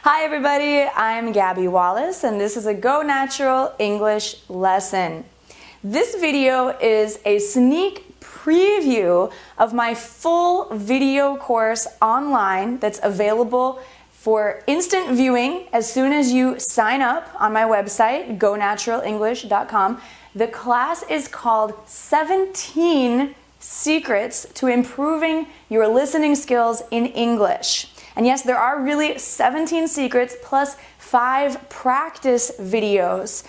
Hi everybody, I'm Gabby Wallace and this is a Go Natural English lesson. This video is a sneak preview of my full video course online that's available for instant viewing as soon as you sign up on my website, gonaturalenglish.com. The class is called 17 Secrets to Improving Your Listening Skills in English. And yes, there are really 17 secrets plus 5 practice videos.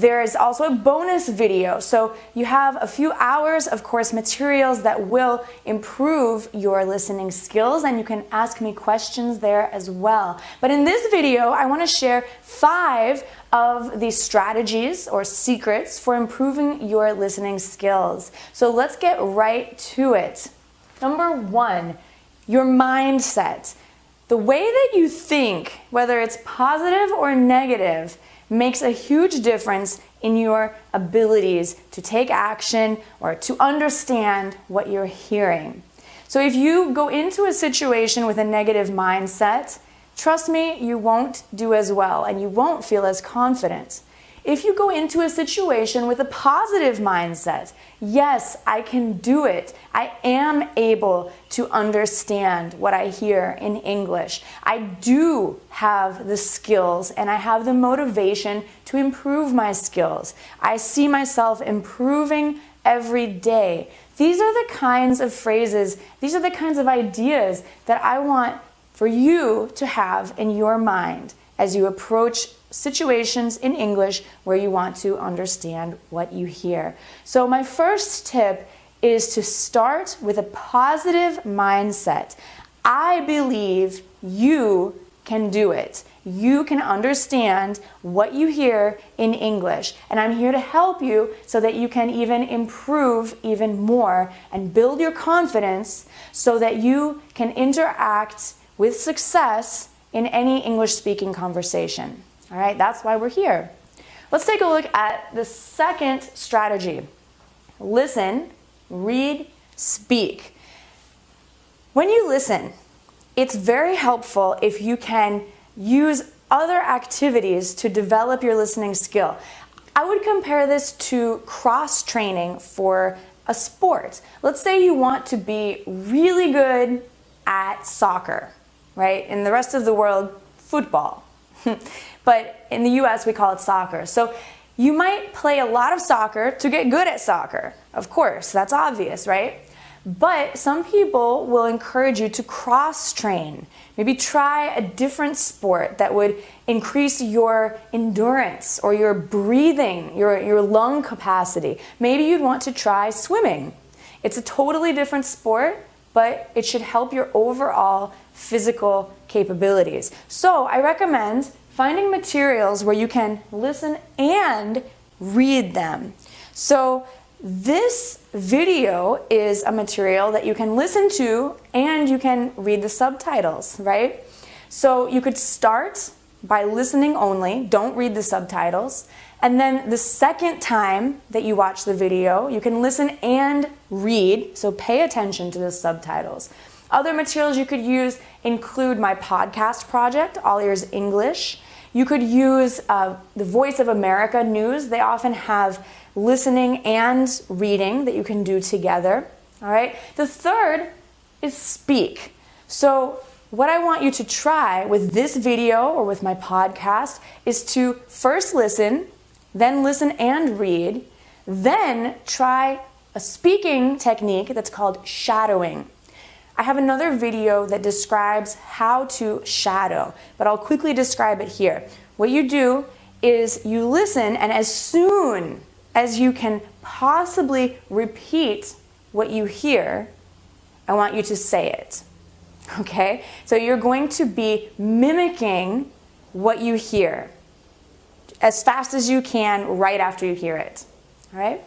There is also a bonus video, so you have a few hours of course materials that will improve your listening skills, and you can ask me questions there as well. But in this video, I want to share 5 of the strategies or secrets for improving your listening skills. So let's get right to it. Number 1, your mindset. The way that you think, whether it's positive or negative, makes a huge difference in your abilities to take action or to understand what you're hearing. So if you go into a situation with a negative mindset, trust me, you won't do as well and you won't feel as confident. If you go into a situation with a positive mindset, yes, I can do it. I am able to understand what I hear in English. I do have the skills and I have the motivation to improve my skills. I see myself improving every day. These are the kinds of phrases, these are the kinds of ideas that I want for you to have in your mind as you approach situations in English where you want to understand what you hear. So my first tip is to start with a positive mindset. I believe you can do it. You can understand what you hear in English, and I'm here to help you so that you can even improve even more and build your confidence so that you can interact with success in any English-speaking conversation. All right, that's why we're here. Let's take a look at the second strategy. Listen, read, speak. When you listen, it's very helpful if you can use other activities to develop your listening skill. I would compare this to cross-training for a sport. Let's say you want to be really good at soccer, right? In the rest of the world, football. But in the US, we call it soccer. So you might play a lot of soccer to get good at soccer. Of course, that's obvious, right? But some people will encourage you to cross-train. Maybe try a different sport that would increase your endurance or your breathing, your lung capacity. Maybe you'd want to try swimming. It's a totally different sport, but it should help your overall physical capabilities. So I recommend finding materials where you can listen and read them. So this video is a material that you can listen to and you can read the subtitles, right? So you could start by listening only, don't read the subtitles, and then the second time that you watch the video, you can listen and read, so pay attention to the subtitles. Other materials you could use include my podcast project, All Ears English. You could use the Voice of America News. They often have listening and reading that you can do together. All right. The third is speak. So what I want you to try with this video or with my podcast is to first listen, then listen and read, then try a speaking technique that's called shadowing. I have another video that describes how to shadow, but I'll quickly describe it here. What you do is you listen, and as soon as you can possibly repeat what you hear, I want you to say it. Okay? So you're going to be mimicking what you hear as fast as you can right after you hear it. All right?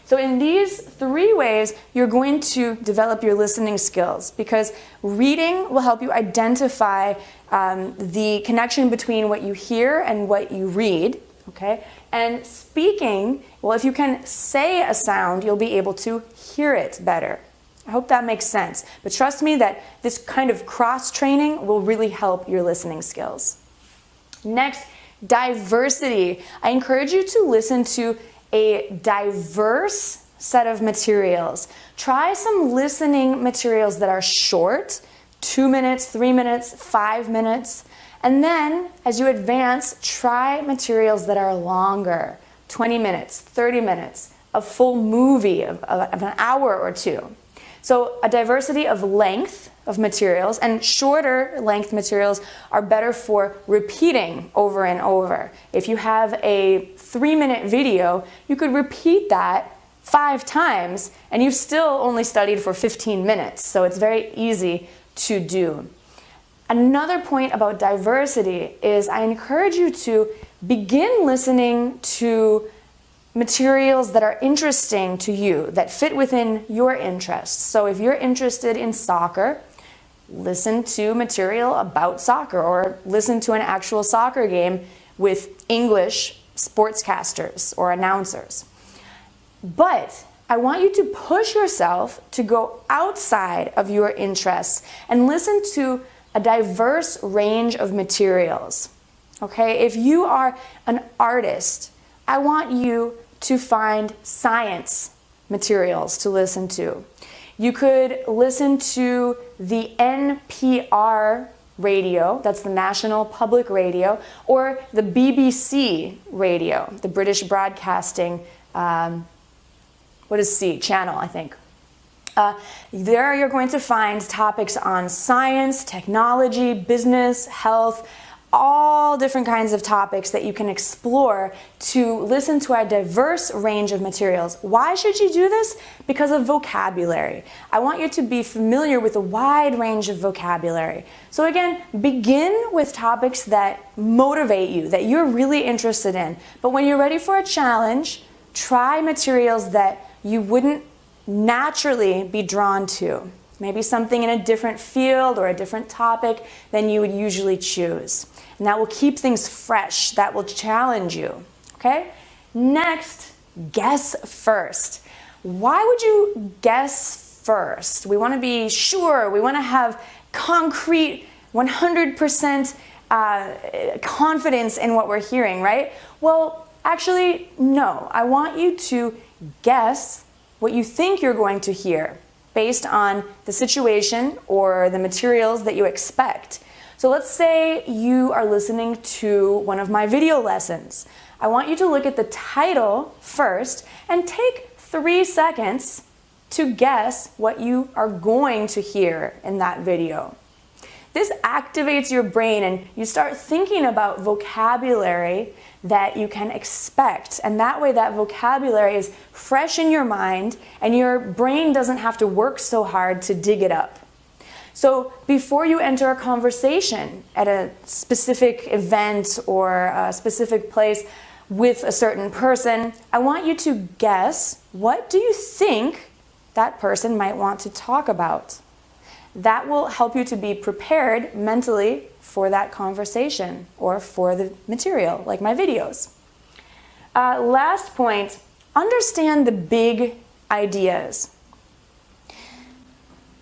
So in these 3 ways, you're going to develop your listening skills, because reading will help you identify the connection between what you hear and what you read, okay? And speaking, well, if you can say a sound, you'll be able to hear it better, I hope that makes sense. But trust me that this kind of cross-training will really help your listening skills. Next, diversity. I encourage you to listen to a diverse set of materials. Try some listening materials that are short, 2 minutes, 3 minutes, 5 minutes. And then, as you advance, try materials that are longer, 20 minutes, 30 minutes, a full movie of an hour or two. So a diversity of length of materials, and shorter length materials are better for repeating over and over. If you have a 3-minute video, you could repeat that 5 times and you've still only studied for 15 minutes. So it's very easy to do. Another point about diversity is I encourage you to begin listening to materials that are interesting to you, that fit within your interests. So if you're interested in soccer, listen to material about soccer, or listen to an actual soccer game with English sportscasters or announcers. But I want you to push yourself to go outside of your interests and listen to a diverse range of materials. Okay, if you are an artist, I want you to find science materials to listen to. You could listen to the NPR radio, that's the National Public Radio, or the BBC radio, the British Broadcasting, channel, I think. There you're going to find topics on science, technology, business, health, all different kinds of topics that you can explore to listen to a diverse range of materials. Why should you do this? Because of vocabulary. I want you to be familiar with a wide range of vocabulary. So again, begin with topics that motivate you, that you're really interested in. But when you're ready for a challenge, try materials that you wouldn't naturally be drawn to. Maybe something in a different field or a different topic than you would usually choose. And that will keep things fresh. That will challenge you. Okay? Next, guess first. Why would you guess first? We want to be sure. We want to have concrete, 100% confidence in what we're hearing, right? Well, actually, no. I want you to guess what you think you're going to hear based on the situation or the materials that you expect. So let's say you are listening to one of my video lessons. I want you to look at the title first and take 3 seconds to guess what you are going to hear in that video. This activates your brain and you start thinking about vocabulary that you can expect. And that way that vocabulary is fresh in your mind and your brain doesn't have to work so hard to dig it up. So before you enter a conversation at a specific event or a specific place with a certain person, I want you to guess, what do you think that person might want to talk about? That will help you to be prepared mentally for that conversation or for the material, like my videos. Last point, understand the big ideas.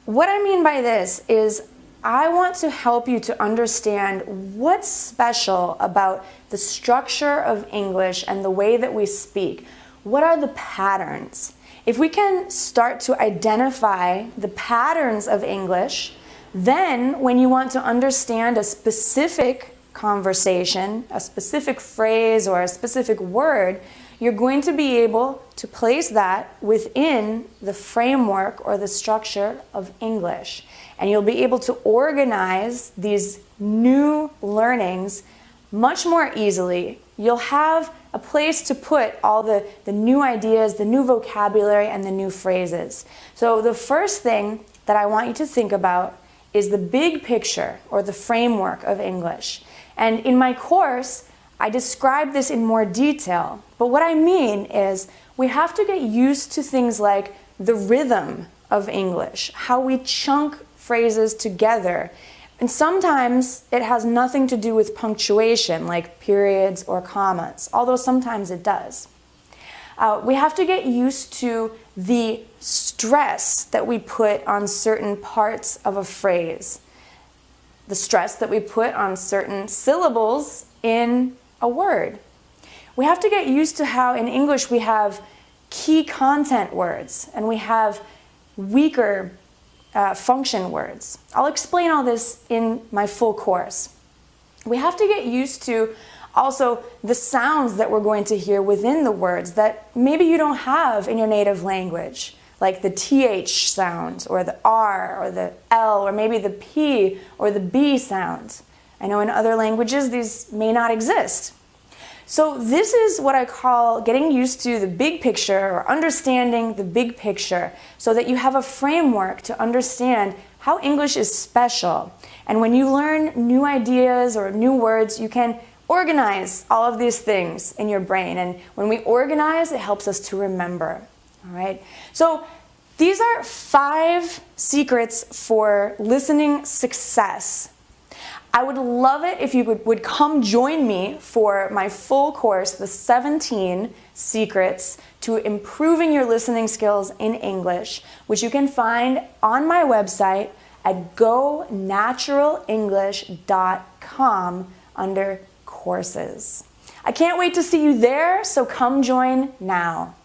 What I mean by this is I want to help you to understand what's special about the structure of English and the way that we speak. What are the patterns? If we can start to identify the patterns of English, then when you want to understand a specific conversation, a specific phrase or a specific word, you're going to be able to place that within the framework or the structure of English. And you'll be able to organize these new learnings much more easily. You'll have a place to put all the new ideas, the new vocabulary, and the new phrases. So the first thing that I want you to think about is the big picture or the framework of English. And in my course, I describe this in more detail. But what I mean is we have to get used to things like the rhythm of English, how we chunk phrases together. And sometimes it has nothing to do with punctuation, like periods or commas, although sometimes it does. We have to get used to the stress that we put on certain parts of a phrase, the stress that we put on certain syllables in a word. We have to get used to how in English we have key content words and we have weaker function words. I'll explain all this in my full course. We have to get used to also the sounds that we're going to hear within the words that maybe you don't have in your native language, like the TH sound or the R or the L or maybe the P or the B sound. I know in other languages these may not exist. So this is what I call getting used to the big picture or understanding the big picture so that you have a framework to understand how English is special. And when you learn new ideas or new words, you can organize all of these things in your brain. And when we organize, it helps us to remember. All right? So these are 5 secrets for listening success. I would love it if you would come join me for my full course, the 17 Secrets to Improving Your Listening Skills in English, which you can find on my website at gonaturalenglish.com under courses. I can't wait to see you there, so come join now.